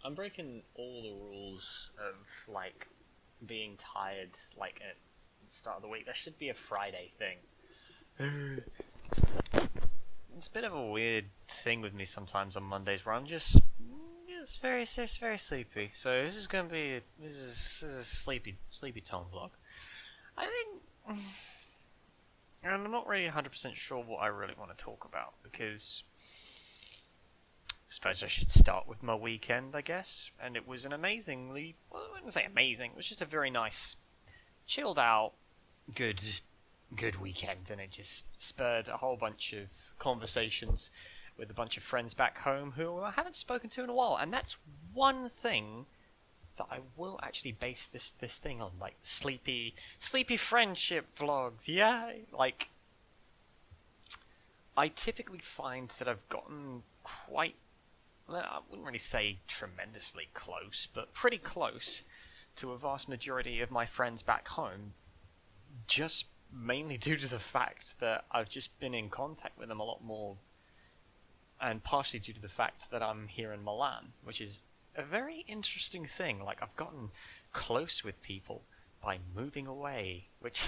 I'm breaking all the rules of, like, being tired, like, at the start of the week. There should be a Friday thing. It's, it's a bit of a weird thing with me sometimes on Mondays where I'm just very sleepy. So this is gonna be this is a sleepy tone vlog. I think, and I'm not really 100% sure what I really want to talk about because I suppose I should start with my weekend, I guess. And it was an amazingly, well, I wouldn't say amazing. It was just a very nice, chilled out, good weekend, and it just spurred a whole bunch of conversations with a bunch of friends back home who I haven't spoken to in a while. And that's one thing that I will actually base this thing on, like sleepy friendship vlogs. Yeah, like I typically find that I've gotten quite, well, I wouldn't really say tremendously close, but pretty close to a vast majority of my friends back home, just mainly due to the fact that I've just been in contact with them a lot more, and partially due to the fact that I'm here in Milan, which is a very interesting thing. Like, I've gotten close with people by moving away, which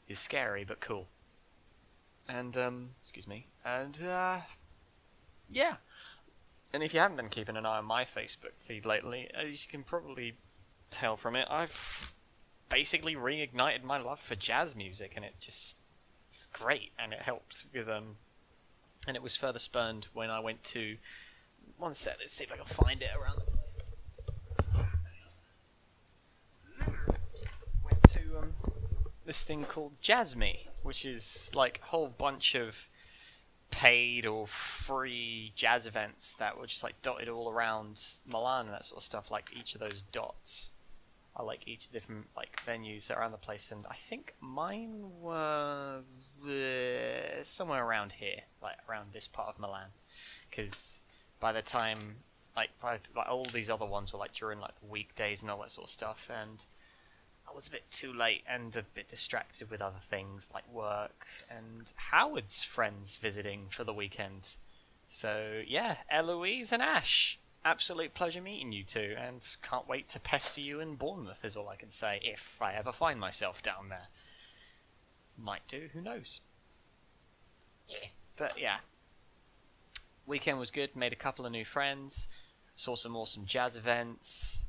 is scary but cool. And, excuse me, and, yeah. And if you haven't been keeping an eye on my Facebook feed lately, as you can probably tell from it, I've basically reignited my love for jazz music, and it's great, and it helps with, and it was further spurned when I went to, one sec, let's see if I can find it around the place. Went to, this thing called Jazz Me, which is like a whole bunch of paid or free jazz events that were just like dotted all around Milan and that sort of stuff. Like each of those dots are like each different like venues that are around the place, and I think mine were somewhere around here, like around this part of Milan, because by the time like all these other ones were like during like the weekdays and all that sort of stuff, and I was a bit too late and a bit distracted with other things like work and Howard's friends visiting for the weekend. So yeah, Eloise and Ash, absolute pleasure meeting you two, and can't wait to pester you in Bournemouth is all I can say, if I ever find myself down there. Might do, who knows. Yeah, but yeah. Weekend was good, made a couple of new friends, saw some awesome jazz events,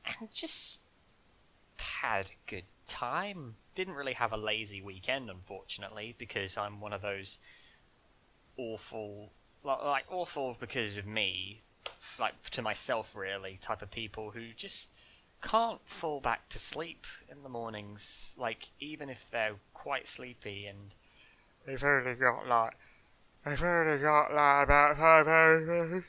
and just had a good time. Didn't really have a lazy weekend, unfortunately, because I'm one of those awful, like awful because of me, like to myself really, type of people who just can't fall back to sleep in the mornings, like even if they're quite sleepy and they've only got like about 5 hours.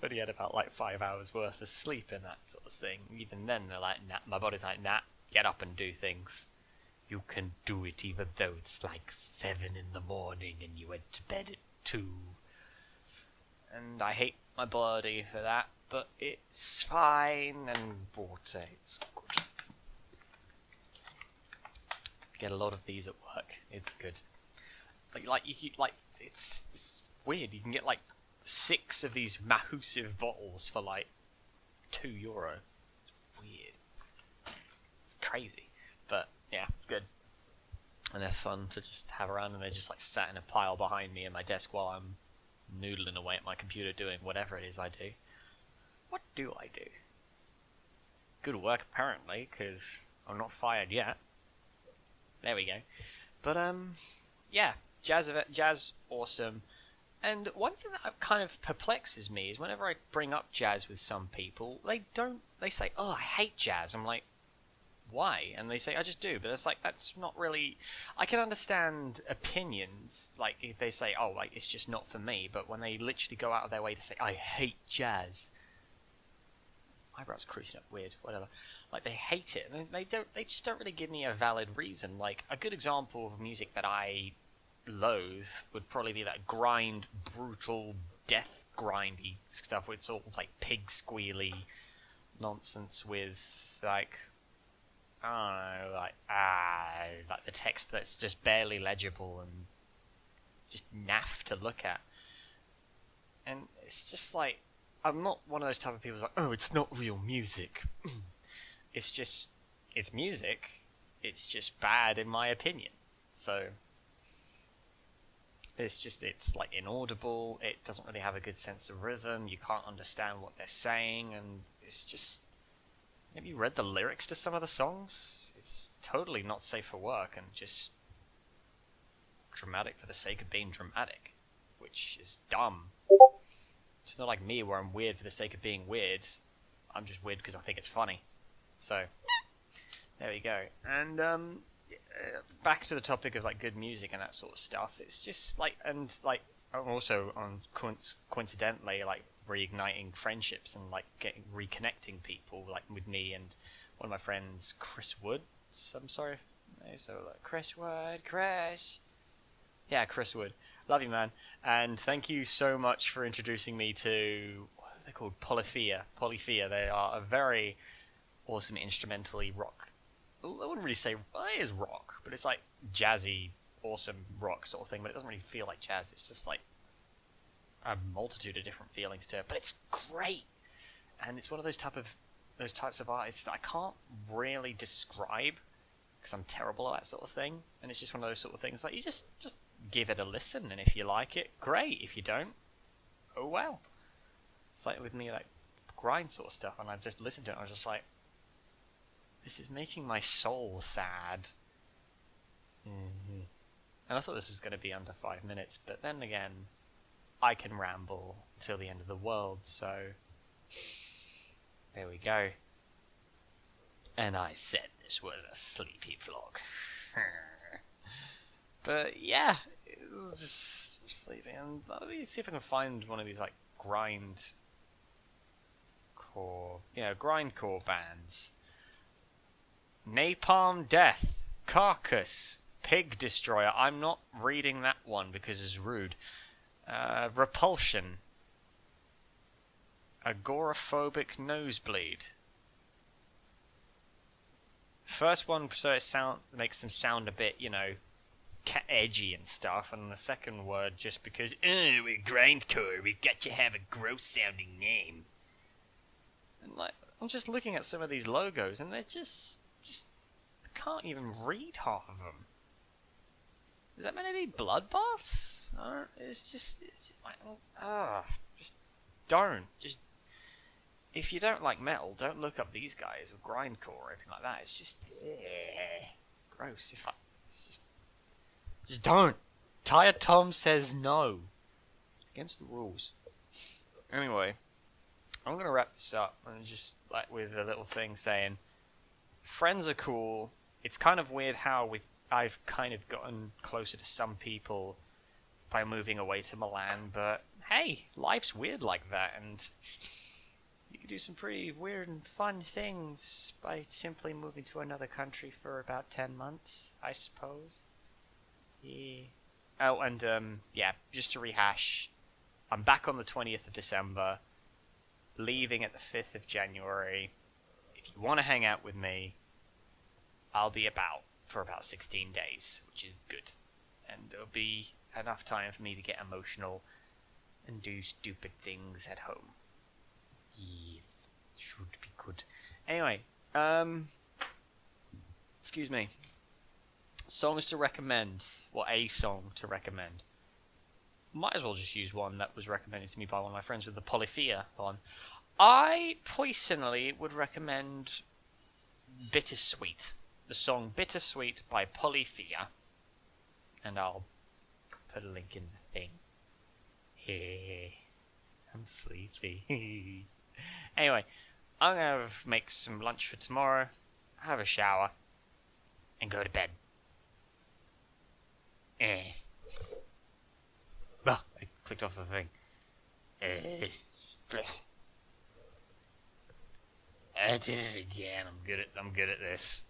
But he had about like 5 hours worth of sleep and that sort of thing. Even then, they're like, nah, my body's like, nah, get up and do things. You can do it even though it's like 7 in the morning and you went to bed at 2. And I hate my body for that, but it's fine, and water, it's good. Get a lot of these at work. It's good. It's weird. You can get like 6 of these massive bottles for like €2. It's weird. It's crazy, but yeah, it's good. And they're fun to just have around, and they're just like sat in a pile behind me at my desk while I'm noodling away at my computer doing whatever it is I do. What do I do? Good work apparently, because I'm not fired yet. There we go. But yeah, jazz, awesome. And one thing that kind of perplexes me is whenever I bring up jazz with some people, they say, "Oh, I hate jazz." I'm like, why? And they say, "I just do." But it's like, that's not really, I can understand opinions, like if they say, "Oh, like it's just not for me," but when they literally go out of their way to say, "I hate jazz," eyebrows creasing up weird, whatever. Like, they hate it, and they just don't really give me a valid reason. Like, a good example of music that I loathe would probably be that brutal, death grindy stuff, where it's all like pig squealy nonsense with like, I don't know, like the text that's just barely legible, and just naff to look at. And it's just like, I'm not one of those type of people who's like, oh, it's not real music. It's just, it's music. It's just bad in my opinion. So, it's like inaudible. It doesn't really have a good sense of rhythm. You can't understand what they're saying, and it's just, have you read the lyrics to some of the songs? It's totally not safe for work and just dramatic for the sake of being dramatic, which is dumb. It's not like me where I'm weird for the sake of being weird. I'm just weird because I think it's funny. So, there we go. And back to the topic of like good music and that sort of stuff. It's just like, and like also on coincidentally like reigniting friendships and like reconnecting people like with me and one of my friends, Chris Wood. I'm sorry. So like Chris Wood, Chris. Yeah, Chris Wood. Love you, man. And thank you so much for introducing me to, what are they called? Polyphia. Polyphia. They are a very awesome instrumentally rock. I wouldn't really say, well, it is rock, but it's like jazzy, awesome rock sort of thing, but it doesn't really feel like jazz. It's just like a multitude of different feelings to it, but it's great. And it's one of those types of artists that I can't really describe because I'm terrible at that sort of thing. And it's just one of those sort of things like you just give it a listen, and if you like it, great. If you don't, oh well. It's like with me, like grind sort of stuff, and I just listened to it and I was just like, this is making my soul sad. And I thought this was going to be under 5 minutes, but then again, I can ramble till the end of the world, so there we go. And I said this was a sleepy vlog. But yeah, it was just sleeping. And let me see if I can find one of these like grindcore bands. Napalm Death, Carcass, Pig Destroyer. I'm not reading that one because it's rude. Repulsion, Agoraphobic Nosebleed. First one, so it makes them sound a bit, you know, edgy and stuff, and the second word just because, we're grindcore, we've got to have a gross sounding name. And like, I'm just looking at some of these logos, and they're just I can't even read half of them. Is that meant to be bloodbaths? It's just like, just don't. Just, if you don't like metal, don't look up these guys or grindcore or anything like that. It's just, gross. Just don't. Tired Tom says no. It's against the rules. Anyway, I'm going to wrap this up and just like with a little thing saying, friends are cool. It's kind of weird how I've kind of gotten closer to some people by moving away to Milan, but hey, life's weird like that, and you can do some pretty weird and fun things by simply moving to another country for about 10 months, I suppose. Yeah. Oh, and yeah, just to rehash, I'm back on the 20th of December, leaving at the 5th of January. If you want to hang out with me, I'll be about for about 16 days, which is good. And there'll be enough time for me to get emotional and do stupid things at home. Yes, should be good. Anyway, excuse me. Songs to recommend. Well, a song to recommend. Might as well just use one that was recommended to me by one of my friends with the Polyphia one. I personally would recommend Bittersweet. The song Bittersweet by Polyphia. And I'll put a link in the thing. Hey, I'm sleepy. Anyway, I'm going to make some lunch for tomorrow, have a shower, and go to bed. Oh, I clicked off the thing. I did it again. I'm good at this.